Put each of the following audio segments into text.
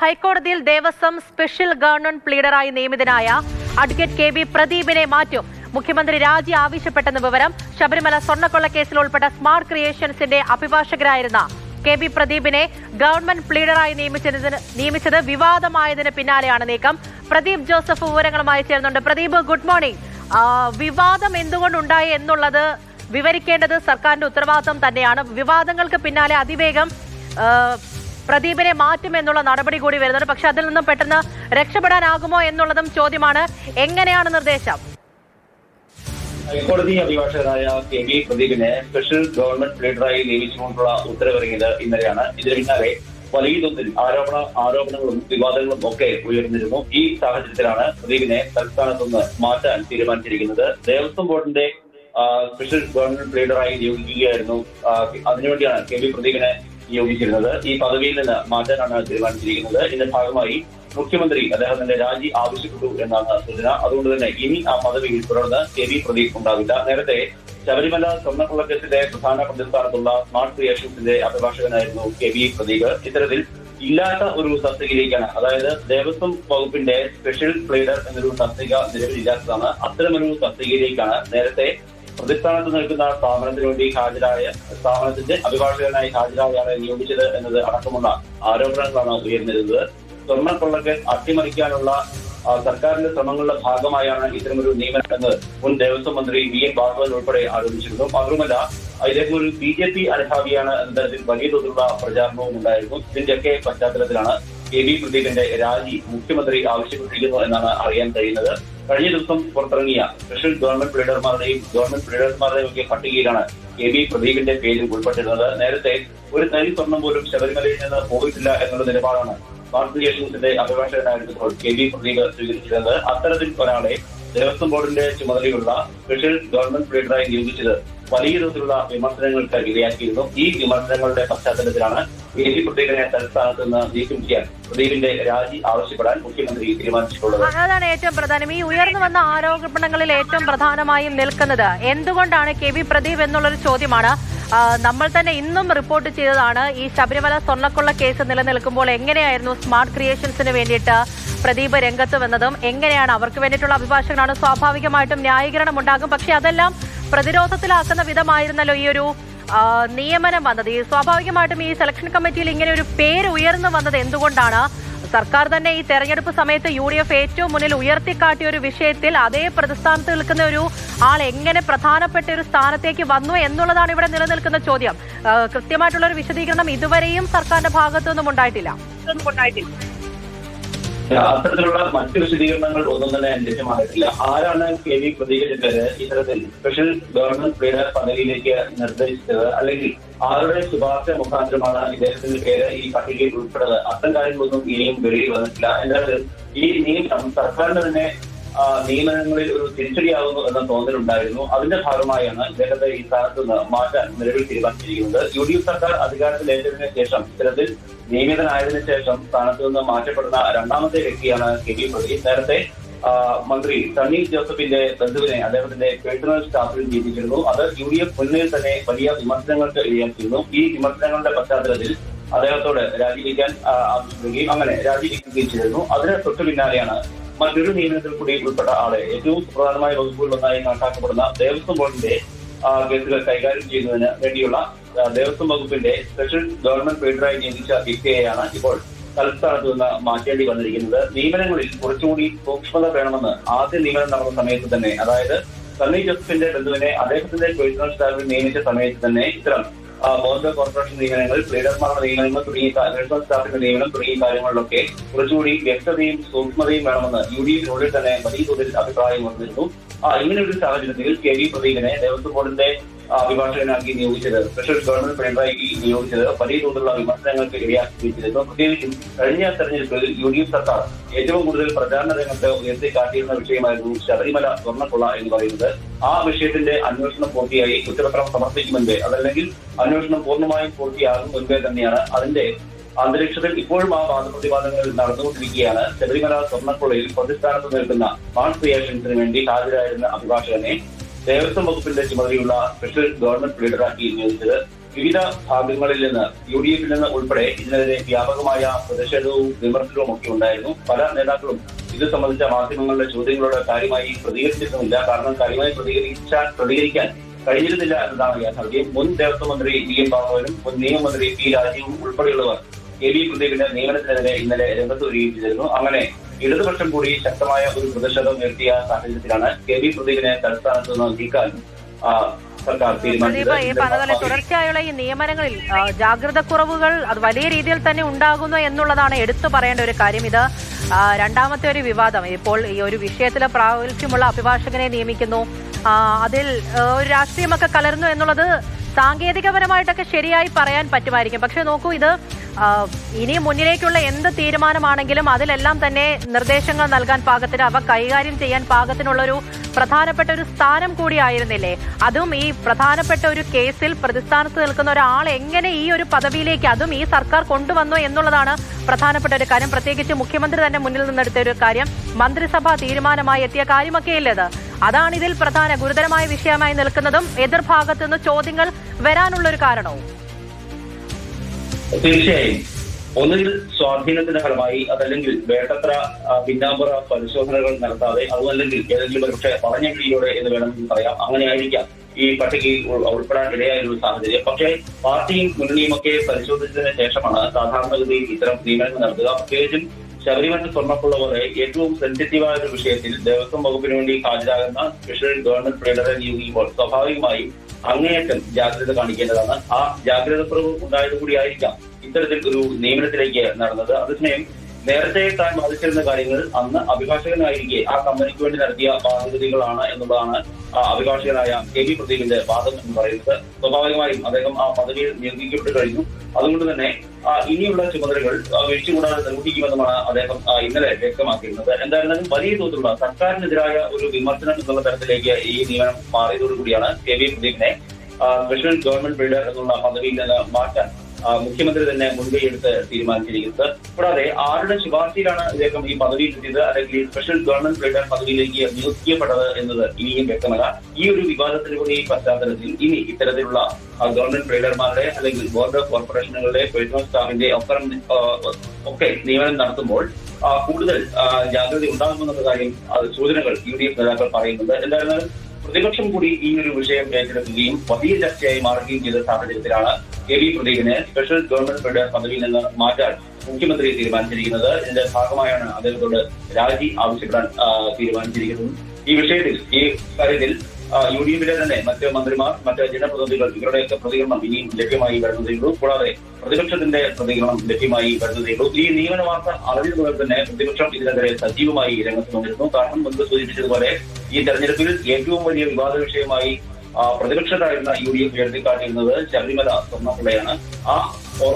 ഹൈക്കോടതിയിൽ Devaswom special government പ്ലീഡറായി നിയമിതനായ അഡ്വക്കേറ്റ് കെ ബി പ്രദീപിനെ മാറ്റും. മുഖ്യമന്ത്രി രാജി ആവശ്യപ്പെട്ടെന്ന വിവരം. ശബരിമല സ്വർണ്ണക്കൊള്ളക്കേസിൽ ഉൾപ്പെട്ട സ്മാർട്ട് ക്രിയേഷൻസിന്റെ അഭിഭാഷകരായിരുന്ന കെ ബി പ്രദീപിനെ ഗവൺമെന്റ് പ്ലീഡറായി നിയമിച്ചത് വിവാദമായതിന് പിന്നാലെയാണ് നീക്കം. പ്രദീപ് ജോസഫ് വിവരങ്ങളുമായി ചേർന്നുണ്ട്. Pradeep, good morning. വിവാദം എന്തുകൊണ്ടുണ്ടായി എന്നുള്ളത് വിവരിക്കേണ്ടത് സർക്കാരിന്റെ ഉത്തരവാദിത്വം തന്നെയാണ്. വിവാദങ്ങൾക്ക് പിന്നാലെ അതിവേഗം പ്രദീപിനെ മാറ്റുമെന്നുള്ള നടപടി കൂടി വരുന്നുണ്ട്. പക്ഷെ അതിൽ നിന്നും പെട്ടെന്ന് രക്ഷപ്പെടാനാകുമോ എന്നുള്ളതും ചോദ്യമാണ്. എങ്ങനെയാണ് നിർദ്ദേശം? ഹൈക്കോടതി അഭിഭാഷകനായ കെ ബി പ്രദീപിനെ സ്പെഷ്യൽ ഗവൺമെന്റ് പ്ലീഡറായി നിയമിച്ചുകൊണ്ടുള്ള ഉത്തരവിറങ്ങിയത് ഇന്നലെയാണ്. ഇതിന് പിന്നാലെ വലിയ തോതിൽ ആരോപണങ്ങളും വിവാദങ്ങളും ഒക്കെ ഉയർന്നിരുന്നു. ഈ സാഹചര്യത്തിലാണ് പ്രദീപിനെ തൽസ്ഥാനത്തുനിന്ന് മാറ്റാൻ തീരുമാനിച്ചിരിക്കുന്നത്. ദേവസ്വം ബോർഡിന്റെ സ്പെഷ്യൽ ഗവൺമെന്റ് പ്ലീഡറായി നിയോഗിക്കുകയായിരുന്നു. അതിനുവേണ്ടിയാണ് കെ ബി പ്രദീപിനെ നിയോഗിച്ചിരുന്നത്. ഈ പദവിയിൽ നിന്ന് മാറ്റാനാണ് തീരുമാനിച്ചിരിക്കുന്നത്. ഇതിന്റെ ഭാഗമായി മുഖ്യമന്ത്രി അദ്ദേഹത്തിന്റെ രാജി ആവശ്യപ്പെട്ടു എന്നാണ് സൂചന. അതുകൊണ്ട് തന്നെ ഇനി ആ പദവിയിൽ തുടർന്ന് കെ ബി പ്രദീപ് ഉണ്ടാവില്ല. നേരത്തെ ശബരിമല സ്വർണ്ണക്കൊള്ളക്കേസിലെ പ്രധാന പ്രതിസ്ഥാനത്തുള്ള സ്മാർട്ട് ക്രിയേഷൻസിന്റെ അഭിഭാഷകനായിരുന്നു കെ ബി പ്രദീപ്. ഇത്തരത്തിൽ ഇല്ലാത്ത ഒരു തസ്തികയിലേക്കാണ്, അതായത് ദേവസ്വം വകുപ്പിന്റെ സ്പെഷ്യൽ പ്ലീഡർ എന്നൊരു തസ്തിക നിലവിലില്ലാത്തതാണ്. അത്തരമൊരു തസ്തികയിലേക്കാണ് നേരത്തെ പ്രതിസ്ഥാനത്ത് നിൽക്കുന്ന സ്ഥാപനത്തിന് വേണ്ടി സ്ഥാപനത്തിന്റെ അഭിഭാഷകനായി ഹാജരായാണ് നിയോഗിച്ചത് എന്നത് അടക്കമുള്ള ആരോപണങ്ങളാണ് ഉയർന്നിരുന്നത്. സ്വർണ്ണക്കൊള്ളക്കേസ് അട്ടിമറിക്കാനുള്ള സർക്കാരിന്റെ ശ്രമങ്ങളുടെ ഭാഗമായാണ് ഇത്തരമൊരു നിയമനം എന്ന് മുൻ ദേവസ്വം മന്ത്രി വി എൻ വാസവൻ ഉൾപ്പെടെ ആരോപിച്ചിരുന്നു. മാത്രമല്ല ഇദ്ദേഹം ഒരു BJP അനുഭാവിയാണ് എന്നതിൽ വലിയ തോതിലുള്ള പ്രചാരണവും ഉണ്ടായിരുന്നു. ഇതിന്റെയൊക്കെ പശ്ചാത്തലത്തിലാണ് കെ ബി പ്രദീപിന്റെ രാജി മുഖ്യമന്ത്രി ആവശ്യപ്പെട്ടിരിക്കുന്നു എന്നാണ് അറിയാൻ കഴിയുന്നത്. കഴിഞ്ഞ ദിവസം പുറത്തിറങ്ങിയ സ്പെഷ്യൽ ഗവൺമെന്റ് പ്ലീഡർമാരുടെയും ഒക്കെ പട്ടികയിലാണ് കെ ബി പ്രദീപിന്റെ പേര് ഉൾപ്പെട്ടിരുന്നത്. നേരത്തെ ഒരു തരി സ്വർണം പോലും ശബരിമലയിൽ നിന്ന് പോയിട്ടില്ല എന്നുള്ള നിലപാടാണ് സ്മാർട്ട് ക്രിയേഷൻസിന്റെ അഭിഭാഷകനായിരുന്നപ്പോൾ കെ ബി പ്രദീപ് സ്വീകരിച്ചിരുന്നത്. അത്തരത്തിൽ ഒരാളെ ദേവസ്വം ബോർഡിന്റെ ചുമതലയുള്ള സ്പെഷ്യൽ ഗവൺമെന്റ് പ്ലീഡറായി നിയോഗിച്ചത് വലിയ തോതിലുള്ള വിമർശനങ്ങൾക്ക് ഇടയാക്കിയിരുന്നു. ഈ വിമർശനങ്ങളുടെ പശ്ചാത്തലത്തിലാണ് കെ ബി പ്രദീപിനെ തൽസ്ഥാനത്ത് നിന്ന് നീക്കം ചെയ്യാൻ പ്രദീപിന്റെ രാജി ആവശ്യപ്പെടാൻ മുഖ്യമന്ത്രി തീരുമാനിച്ചിട്ടുള്ളത്. അതാണ് ഏറ്റവും പ്രധാനം. ഈ ഉയർന്നു വന്ന ആരോപണങ്ങളിൽ ഏറ്റവും പ്രധാനമായും നിൽക്കുന്നത് എന്തുകൊണ്ടാണ് കെ ബി പ്രദീപ് എന്നുള്ളൊരു ചോദ്യമാണ്. നമ്മൾ തന്നെ ഇന്നും റിപ്പോർട്ട് ചെയ്തതാണ്. ഈ ശബരിമല സ്വർണ്ണക്കൊള്ള കേസ് നിലനിൽക്കുമ്പോൾ എങ്ങനെയായിരുന്നു സ്മാർട്ട് ക്രിയേഷൻസിന് വേണ്ടിയിട്ട് പ്രദീപ് രംഗത്ത് വന്നതും എങ്ങനെയാണ് അവർക്ക് വേണ്ടിയിട്ടുള്ള അഭിഭാഷകനാണ്. സ്വാഭാവികമായിട്ടും ന്യായീകരണം ഉണ്ടാകും. പക്ഷെ അതെല്ലാം പ്രതിരോധത്തിലാക്കുന്ന വിധമായിരുന്നല്ലോ ഈ ഒരു നിയമനം വന്നത്. ഈ സ്വാഭാവികമായിട്ടും ഈ സെലക്ഷൻ കമ്മിറ്റിയിൽ ഇങ്ങനെ ഒരു പേര് ഉയർന്നു വന്നത് എന്തുകൊണ്ടാണ്? സർക്കാർ തന്നെ ഈ തെരഞ്ഞെടുപ്പ് സമയത്ത് UDF ഏറ്റവും മുന്നിൽ ഉയർത്തിക്കാട്ടിയ ഒരു വിഷയത്തിൽ അതേ പ്രതിസ്ഥാനത്ത് നിൽക്കുന്ന ഒരു ആൾ എങ്ങനെ പ്രധാനപ്പെട്ട ഒരു സ്ഥാനത്തേക്ക് വന്നു എന്നുള്ളതാണ് ഇവിടെ നിലനിൽക്കുന്ന ചോദ്യം. കൃത്യമായിട്ടുള്ള ഒരു വിശദീകരണം ഇതുവരെയും സർക്കാരിന്റെ ഭാഗത്തു നിന്നും ഉണ്ടായിട്ടില്ല. അത്തരത്തിലുള്ള മറ്റു വിശദീകരണങ്ങൾ ഒന്നും തന്നെ ലഭ്യമായിട്ടില്ല. ആരാണ് കെ ബി പ്രദീപിന്റെ ഇത്തരത്തിൽ സ്പെഷ്യൽ ഗവൺമെന്റ് പ്ലീഡർ പദവിയിലേക്ക് നിർദ്ദേശിച്ചത്, അല്ലെങ്കിൽ ആരുടെ ശുപാർശ മുഖാന്തരമാണ് ഇദ്ദേഹത്തിന്റെ പേര് ഈ പട്ടികയിൽ ഉൾപ്പെടുന്നത്, അത്തരം കാര്യങ്ങളൊന്നും ഇനിയും വെളിയിൽ വന്നിട്ടില്ല. എന്തായാലും ഈ നിയമനം സർക്കാരിന് തന്നെ നിയമനങ്ങളിൽ ഒരു തിരിച്ചടിയാകുന്നു എന്ന തോന്നലുണ്ടായിരുന്നു. അതിന്റെ ഭാഗമായാണ് ഇദ്ദേഹത്തെ ഈ സ്ഥാനത്ത് നിന്ന് മാറ്റാൻ നിലവിൽ തീരുമാനിച്ചിരിക്കുന്നത്. UDF സർക്കാർ അധികാരത്തിലേറ്റതിനു ശേഷം ഇത്തരത്തിൽ നിയമിതനായതിനു ശേഷം സ്ഥാനത്ത് നിന്ന് മാറ്റപ്പെടുന്ന രണ്ടാമത്തെ വ്യക്തിയാണ് കെ ബി പ്രദീപ്. നേരത്തെ മന്ത്രി സണ്ണി ജോസഫിന്റെ ബന്ധുവിനെ അദ്ദേഹത്തിന്റെ പേഴ്സണൽ സ്റ്റാഫിൽ നിയമിച്ചിരുന്നു. അത് UDF മുന്നിൽ തന്നെ വലിയ വിമർശനങ്ങൾക്ക് ഇടയാക്കിയിരുന്നു. ഈ വിമർശനങ്ങളുടെ പശ്ചാത്തലത്തിൽ അദ്ദേഹത്തോട് രാജിവെക്കാൻ ആവശ്യപ്പെടുകയും അങ്ങനെ രാജിവെക്കുകയും ചെയ്തിരുന്നു. അതിന് തൊട്ടു പിന്നാലെയാണ് മറ്റൊരു നിയമനത്തിൽ കൂടി ഉൾപ്പെട്ട ആളെ ഏറ്റവും പ്രധാനമായ വകുപ്പുകളിലൊന്നായി കണക്കാക്കപ്പെടുന്ന ദേവസ്വം ബോർഡിന്റെ കേസുകൾ കൈകാര്യം ചെയ്യുന്നതിന് വേണ്ടിയുള്ള ദേവസ്വം വകുപ്പിന്റെ സ്പെഷ്യൽ ഗവൺമെന്റ് പ്ലീഡറായി നിയമിച്ച വ്യക്തിയെയാണ് ഇപ്പോൾ തൽസ്ഥാനത്ത് നിന്ന് മാറ്റേണ്ടി വന്നിരിക്കുന്നത്. നിയമനങ്ങളിൽ കുറച്ചുകൂടി സൂക്ഷ്മത വേണമെന്ന് ആദ്യ നിയമനം നടന്ന സമയത്ത് തന്നെ, അതായത് സണ്ണി ജോസഫിന്റെ ബന്ധുവിനെ അദ്ദേഹത്തിന്റെ പേഴ്സണൽ സ്റ്റാഫിൽ നിയമിച്ച സമയത്ത് തന്നെ ഇത്തരം ബോർഡ് കോർപ്പറേഷൻ നിയമനങ്ങൾ, പ്ലീഡർമാരുടെ നിയമനങ്ങൾ തുടങ്ങിയ പേഴ്സണൽ സ്റ്റാഫിന്റെ നിയമനം തുടങ്ങിയ കാര്യങ്ങളിലൊക്കെ കുറച്ചുകൂടി വ്യക്തതയും സൂക്ഷ്മതയും വേണമെന്ന് UDFിനുള്ളിൽ തന്നെ വലിയ തോതിൽ അഭിപ്രായം വന്നിരുന്നു. ഇങ്ങനെ ഒരു സാഹചര്യത്തിൽ കെ ബി പ്രദീപിനെ ദേവസ്വം ബോർഡിന്റെ അഭിഭാഷകനാക്കി നിയോഗിച്ചത്, സ്പെഷ്യൽ ഗവൺമെന്റ് പ്ലീഡറായി നിയോഗിച്ചത് വലിയ തോതിലുള്ള വിമർശനങ്ങൾക്ക് ഇടയാക്കിയിരുന്നു. പ്രത്യേകിച്ചും കഴിഞ്ഞ തെരഞ്ഞെടുപ്പിൽ UDF സർക്കാർ ഏറ്റവും കൂടുതൽ പ്രചാരണ രംഗത്ത് ഉയർത്തിക്കാട്ടിയിരുന്ന വിഷയമായിരുന്നു ശബരിമല സ്വർണ്ണക്കൊള്ള എന്ന് പറയുന്നത്. ആ വിഷയത്തിന്റെ അന്വേഷണം പൂർത്തിയായി കുറ്റപത്രം സമർപ്പിക്കും മുൻപേ, അതല്ലെങ്കിൽ അന്വേഷണം പൂർണ്ണമായും പൂർത്തിയാകും മുൻപേ തന്നെയാണ് അതിന്റെ അന്തരീക്ഷത്തിൽ ഇപ്പോഴും ആ വാദപ്രതിവാദങ്ങൾ നടന്നുകൊണ്ടിരിക്കുകയാണ്. ശബരിമല സ്വർണ്ണക്കൊള്ളയിൽ പ്രതിസ്ഥാനത്ത് നിൽക്കുന്ന സ്മാർട്ട് ക്രിയേഷൻസിന് വേണ്ടി ഹാജരായിരുന്ന അഭിഭാഷകനെ ദേവസ്വം വകുപ്പിന്റെ ചുമതലയുള്ള സ്പെഷ്യൽ ഗവൺമെന്റ് പ്ലീഡറാക്കി നിയോഗിച്ചത് വിവിധ ഭാഗങ്ങളിൽ നിന്ന് UDF നിന്ന് ഉൾപ്പെടെ ഇതിനെതിരെ വ്യാപകമായ പ്രതിഷേധവും വിമർശനവും ഒക്കെ ഉണ്ടായിരുന്നു. പല നേതാക്കളും ഇത് സംബന്ധിച്ച മാധ്യമങ്ങളുടെ ചോദ്യങ്ങളോട് കാര്യമായി പ്രതികരിച്ചിരുന്നില്ല. കാരണം കാര്യമായി പ്രതികരിക്കാൻ കഴിഞ്ഞിരുന്നില്ല എന്നതാണ് യാഥാർത്ഥ്യം. മുൻ ദേവസ്വം മന്ത്രി DM ബാബുവിനും മുൻ നിയമമന്ത്രി P രാജീവും ഉൾപ്പെടെയുള്ളവർ KB പ്രദീപിന്റെ നിയമനത്തിനെതിരെ ഇന്നലെ രംഗത്ത് വരികയും ചെയ്തിരുന്നു. അങ്ങനെ ഇടതുപക്ഷം കൂടി ശക്തമായ ഒരു പ്രതിഷേധം ഉയർത്തിയ സാഹചര്യത്തിലാണ് KB പ്രദീപിനെ തലസ്ഥാനത്ത് നിന്ന് നീക്കാൻ സർക്കാർ തീരുമാനിച്ചത്. തുടർച്ചയായുള്ള ഈ നിയമനങ്ങളിൽ ജാഗ്രത കുറവുകൾ അത് വലിയ രീതിയിൽ തന്നെ ഉണ്ടാകുന്നു എന്നുള്ളതാണ് എടുത്തു പറയേണ്ട ഒരു കാര്യം. ഇത് രണ്ടാമത്തെ ഒരു വിവാദം. ഇപ്പോൾ ഈ ഒരു വിഷയത്തിൽ പ്രാബല്യമുള്ള അഭിഭാഷകനെ നിയമിക്കുന്നു, അതിൽ ഒരു രാഷ്ട്രീയമൊക്കെ കലർന്നു എന്നുള്ളത് സാങ്കേതികപരമായിട്ടൊക്കെ ശരിയായി പറയാൻ പറ്റുമായിരിക്കും. പക്ഷെ നോക്കൂ, ഇത് ഇനി മുന്നിലേക്കുള്ള എന്ത് തീരുമാനമാണെങ്കിലും അതിലെല്ലാം തന്നെ നിർദ്ദേശങ്ങൾ നൽകാൻ പാകത്തിന്, അവ കൈകാര്യം ചെയ്യാൻ പാകത്തിനുള്ളൊരു പ്രധാനപ്പെട്ട ഒരു സ്ഥാനം കൂടിയായിരുന്നില്ലേ? അതും ഈ പ്രധാനപ്പെട്ട ഒരു കേസിൽ പ്രതിസ്ഥാനത്ത് നിൽക്കുന്ന ഒരാൾ എങ്ങനെ ഈ ഒരു പദവിയിലേക്ക്, അതും ഈ സർക്കാർ കൊണ്ടുവന്നു എന്നുള്ളതാണ് പ്രധാനപ്പെട്ട ഒരു കാര്യം. പ്രത്യേകിച്ച് മുഖ്യമന്ത്രി തന്നെ മുന്നിൽ നിന്നെടുത്ത ഒരു കാര്യം, മന്ത്രിസഭ തീരുമാനമായി എത്തിയ കാര്യമൊക്കെയില്ലത്. അതാണ് ഇതിൽ പ്രധാന ഗുരുതരമായ വിഷയമായി നിൽക്കുന്നതും എതിർഭാഗത്തു നിന്ന് ചോദ്യങ്ങൾ വരാനുള്ള ഒരു കാരണവും. തീർച്ചയായും ഒന്നുകിൽ സ്വാധീനത്തിന്റെ ഫലമായി, അതല്ലെങ്കിൽ വേണ്ടത്ര പിന്നാമ്പുറ പരിശോധനകൾ നടത്താതെ, അതുമല്ലെങ്കിൽ ഏതെങ്കിലും പക്ഷേ പറഞ്ഞ കീഴിയോടെ എന്ന് വേണമെങ്കിൽ പറയാം, അങ്ങനെയായിരിക്കാം ഈ പട്ടികയിൽ ഉൾപ്പെടാൻ ഇടയായ ഒരു സാഹചര്യം. പക്ഷേ പാർട്ടിയും മുന്നണിയും ഒക്കെ പരിശോധിച്ചതിന് ശേഷമാണ് സാധാരണഗതിയിൽ ഇത്തരം നിയമനങ്ങൾ നടത്തുക. പ്രത്യേകിച്ചും ശബരിമല സ്വർണ്ണക്കുള്ള പോലെ ഏറ്റവും സെൻസിറ്റീവായ ഒരു വിഷയത്തിൽ ദേവസ്വം വകുപ്പിന് വേണ്ടി ഹാജരാകുന്ന സ്പെഷ്യൽ ഗവൺമെന്റ് പ്ലീഡറെ നിയോഗിക്കുമ്പോൾ സ്വാഭാവികമായും അങ്ങേയറ്റം ജാഗ്രത കാണിക്കേണ്ടതാണ്. ആ ജാഗ്രതക്കുറവ് ഉണ്ടായത് കൂടിയായിരിക്കാം ഇത്തരത്തിൽ ഒരു നിയമനത്തിലേക്ക് നടന്നത്. അതേസമയം നേരത്തെ താൻ ബാധിച്ചിരുന്ന കാര്യങ്ങൾ അന്ന് അഭിഭാഷകനായിരിക്കെ ആ കമ്പനിക്ക് വേണ്ടി നടത്തിയ ബാധ്യതകളാണ് എന്നുള്ളതാണ് അഭിഭാഷകനായ KB പ്രദീപിന്റെ വാദം എന്ന് പറയുന്നത്. സ്വാഭാവികമായും അദ്ദേഹം ആ പദവിയിൽ നിയോഗിക്കപ്പെട്ട് കഴിഞ്ഞു. അതുകൊണ്ട് തന്നെ ഇനിയുള്ള ചുമതലകൾ വീഴ്ചകൂടാതെ നിർവഹിക്കുമെന്നുമാണ് അദ്ദേഹം ഇന്നലെ വ്യക്തമാക്കിയിരുന്നത്. എന്തായിരുന്നാലും വലിയ തോതിലുള്ള സർക്കാരിനെതിരായ ഒരു വിമർശനം എന്നുള്ള തരത്തിലേക്ക് ഈ നിയമനം മാറിയതോടുകൂടിയാണ് KB പ്രദീപിനെ സ്പെഷ്യൽ ഗവൺമെന്റ് ബിൽഡർ എന്നുള്ള പദവിയിൽ നിന്ന് മാറ്റാൻ മുഖ്യമന്ത്രി തന്നെ മുൻകൈയെടുത്ത് തീരുമാനിച്ചിരിക്കുന്നത്. കൂടാതെ ആരുടെ ശുപാർശയിലാണ് ഇദ്ദേഹം ഈ പദവിയിലെത്തിയത്, അല്ലെങ്കിൽ സ്പെഷ്യൽ ഗവൺമെന്റ് ബിൽഡർ പദവിയിലേക്ക് നിയോഗിക്കപ്പെട്ടത് എന്നത് ഇനിയും വ്യക്തമല്ല. ഈ ഒരു വിവാദത്തിന് കൂടി പശ്ചാത്തലത്തിൽ ഇനി ഇത്തരത്തിലുള്ള ഗവൺമെന്റ് ബിൽഡർമാരുടെ അല്ലെങ്കിൽ ബോർഡ് ഓഫ് കോർപ്പറേഷനുകളുടെ പേഴ്സണൽ സ്റ്റാഫിന്റെ ഒക്കെ നിയമനം നടത്തുമ്പോൾ കൂടുതൽ ജാഗ്രത ഉണ്ടാകുമെന്നുള്ള കാര്യം സൂചനകൾ UDF നേതാക്കൾ പറയുന്നുണ്ട്. എന്തായിരുന്നാലും പ്രതിപക്ഷം കൂടി ഈ ഒരു വിഷയം ഏറ്റെടുക്കുകയും വലിയ ചർച്ചയായി മാറുകയും ചെയ്ത സാഹചര്യത്തിലാണ് KB പ്രദീപിനെ സ്പെഷ്യൽ ഗവൺമെന്റ് ബിൽഡർ പദവിയിൽ നിന്ന് മാറ്റാൻ മുഖ്യമന്ത്രി തീരുമാനിച്ചിരിക്കുന്നത്. ഇതിന്റെ ഭാഗമായാണ് അദ്ദേഹത്തോട് രാജി ആവശ്യപ്പെടാൻ തീരുമാനിച്ചിരിക്കുന്നത്. ഈ വിഷയത്തിൽ, ഈ കാര്യത്തിൽ UDFിലെ തന്നെ മറ്റ് മന്ത്രിമാർ, മറ്റ് ജനപ്രതിനിധികൾ, ഇവരുടെയൊക്കെ പ്രതികരണം ഇനിയും ലഭ്യമായി വരുന്നതേയുള്ളൂ. കൂടാതെ പ്രതിപക്ഷത്തിന്റെ പ്രതികരണം ലഭ്യമായി വരുന്നതേയുള്ളൂ. ഈ നിയമന വാർത്ത അറിഞ്ഞതു മുതൽ തന്നെ പ്രതിപക്ഷം ഇതിനെതിരെ സജീവമായി രംഗത്ത് വന്നിരുന്നു. കാരണം മുൻപ് സൂചിപ്പിച്ചതുപോലെ ഈ തെരഞ്ഞെടുപ്പിൽ ഏറ്റവും വലിയ വിവാദ വിഷയമായി പ്രതിപക്ഷത്തായിരുന്ന UDF ഉയർത്തിക്കാട്ടിയിരുന്നത് ശബരിമല സ്വർണ്ണക്കുള്ളയാണ്.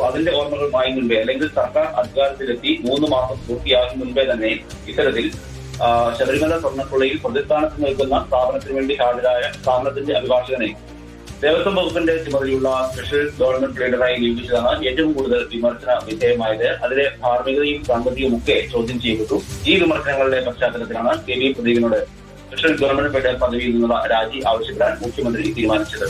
അതിന്റെ ഓർമ്മകൾ മായും മുൻപേ, അല്ലെങ്കിൽ സർക്കാർ അധികാരത്തിലെത്തി 3 മാസം പൂർത്തിയാകും മുൻപേ തന്നെ ഇത്തരത്തിൽ ശബരിമല സ്വർണ്ണക്കുള്ളയിൽ പ്രതിസ്ഥാനത്ത് നിൽക്കുന്ന സ്ഥാപനത്തിന് വേണ്ടി ഹാജരായ സ്ഥാപനത്തിന്റെ അഭിഭാഷകനെ ദേവസ്വം വകുപ്പിന്റെ ചുമതലയുള്ള സ്പെഷ്യൽ ഗവൺമെന്റ് പ്ലീഡറായി നിയോഗിച്ചതാണ് ഏറ്റവും കൂടുതൽ വിമർശന വിധേയമായത്. അതിലെ ധാർമ്മികതയും സാമ്പത്തികവും ഒക്കെ ചോദ്യം ചെയ്യപ്പെട്ടു. ഈ വിമർശനങ്ങളുടെ പശ്ചാത്തലത്തിലാണ് KB പ്രദീപിനോട് സ്പെഷ്യൽ ഗവൺമെന്റ് പ്ലീഡർ പദവിയിൽ നിന്നുള്ള രാജി ആവശ്യപ്പെടാൻ മുഖ്യമന്ത്രി തീരുമാനിച്ചത്.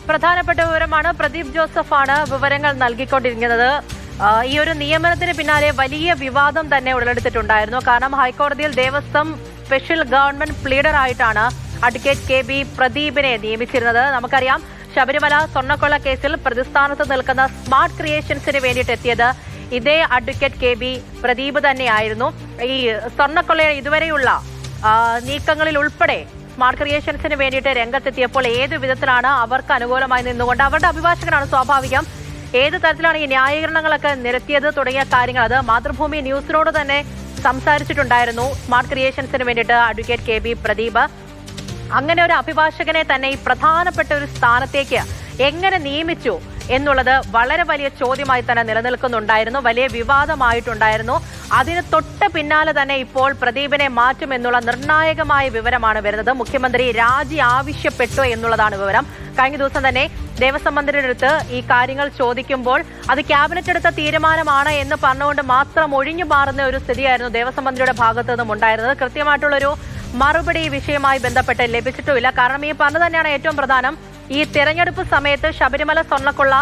പ്രധാനപ്പെട്ട വിവരമാണ്. പ്രദീപ് ജോസഫാണ് വിവരങ്ങൾ നൽകിക്കൊണ്ടിരിക്കുന്നത്. ഈ ഒരു നിയമനത്തിന് പിന്നാലെ വലിയ വിവാദം തന്നെ ഉടലെടുത്തിട്ടുണ്ടായിരുന്നു. കാരണം ഹൈക്കോടതിയിൽ ദേവസ്വം സ്പെഷ്യൽ ഗവൺമെന്റ് പ്ലീഡർ ആയിട്ടാണ് അഡ്വക്കേറ്റ് KB പ്രദീപിനെ നിയമിച്ചിരുന്നത്. നമുക്കറിയാം, ശബരിമല സ്വർണ്ണക്കൊള്ള കേസിൽ പ്രതിസ്ഥാനത്ത് നിൽക്കുന്ന സ്മാർട്ട് ക്രിയേഷൻസിന് വേണ്ടിയിട്ട് എത്തിയത് ഇതേ അഡ്വക്കേറ്റ് KB പ്രദീപ് തന്നെയായിരുന്നു. ഈ സ്വർണ്ണക്കൊള്ളയുടെ ഇതുവരെയുള്ള നീക്കങ്ങളിൽ ഉൾപ്പെടെ സ്മാർട്ട് ക്രിയേഷൻസിന് വേണ്ടിയിട്ട് രംഗത്തെത്തിയപ്പോൾ ഏത് വിധത്തിലാണ് അവർക്ക് അനുകൂലമായി നിന്നുകൊണ്ട്, അവരുടെ അഭിഭാഷകനാണ് സ്വാഭാവികം, ഏത് തരത്തിലാണ് ഈ ന്യായീകരണങ്ങളൊക്കെ നിരത്തിയത് തുടങ്ങിയ കാര്യങ്ങൾ അത് മാതൃഭൂമി ന്യൂസിനോട് തന്നെ സംസാരിച്ചിട്ടുണ്ടായിരുന്നു. സ്മാർട്ട് ക്രിയേഷൻസിന് വേണ്ടിയിട്ട് അഡ്വക്കേറ്റ് KB പ്രദീപ് അങ്ങനെ ഒരു അഭിഭാഷകനെ തന്നെ ഈ പ്രധാനപ്പെട്ട ഒരു സ്ഥാനത്തേക്ക് എങ്ങനെ നിയമിച്ചു എന്നുള്ളത് വളരെ വലിയ ചോദ്യമായി തന്നെ നിലനിൽക്കുന്നുണ്ടായിരുന്നു, വലിയ വിവാദമായിട്ടുണ്ടായിരുന്നു. അതിന് തൊട്ട് പിന്നാലെ തന്നെ ഇപ്പോൾ പ്രദീപിനെ മാറ്റുമെന്നുള്ള നിർണായകമായ വിവരമാണ് വരുന്നത്. മുഖ്യമന്ത്രി രാജി ആവശ്യപ്പെട്ടു എന്നുള്ളതാണ് വിവരം. കഴിഞ്ഞ ദിവസം തന്നെ ദേവസ്വം മന്ത്രിയുടെ അടുത്ത് ഈ കാര്യങ്ങൾ ചോദിക്കുമ്പോൾ അത് ക്യാബിനറ്റ് എടുത്ത തീരുമാനമാണ് എന്ന് പറഞ്ഞുകൊണ്ട് മാത്രം ഒഴിഞ്ഞു മാറുന്ന ഒരു സ്ഥിതിയായിരുന്നു ദേവസ്വം മന്ത്രിയുടെ ഭാഗത്തു നിന്നും ഉണ്ടായിരുന്നത്. കൃത്യമായിട്ടുള്ളൊരു മറുപടി ഈ വിഷയവുമായി ബന്ധപ്പെട്ട് ലഭിച്ചിട്ടുമില്ല. കാരണം ഈ പറഞ്ഞു തന്നെയാണ് ഏറ്റവും പ്രധാനം, ഈ തെരഞ്ഞെടുപ്പ് സമയത്ത് ശബരിമല സ്വർണ്ണക്കൊള്ള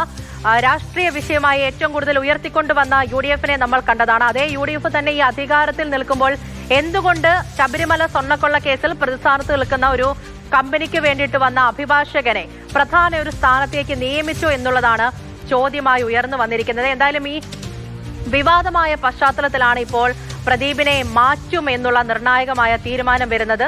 രാഷ്ട്രീയ വിഷയമായി ഏറ്റവും കൂടുതൽ ഉയർത്തിക്കൊണ്ടുവന്ന UDF-നെ നമ്മൾ കണ്ടതാണ്. അതേ UDF തന്നെ ഈ അധികാരത്തിൽ നിൽക്കുമ്പോൾ എന്തുകൊണ്ട് ശബരിമല സ്വർണ്ണക്കൊള്ള കേസിൽ പ്രതിസ്ഥാനത്ത് നിൽക്കുന്ന ഒരു കമ്പനിക്ക് വേണ്ടിയിട്ട് വന്ന അഭിഭാഷകനെ പ്രധാന ഒരു സ്ഥാനത്തേക്ക് നിയമിച്ചു എന്നുള്ളതാണ് ചോദ്യമായി ഉയർന്നു വന്നിരിക്കുന്നത്. എന്തായാലും ഈ വിവാദമായ പശ്ചാത്തലത്തിലാണ് ഇപ്പോൾ പ്രദീപിനെ മാറ്റും എന്നുള്ള നിർണായകമായ തീരുമാനം വരുന്നത്.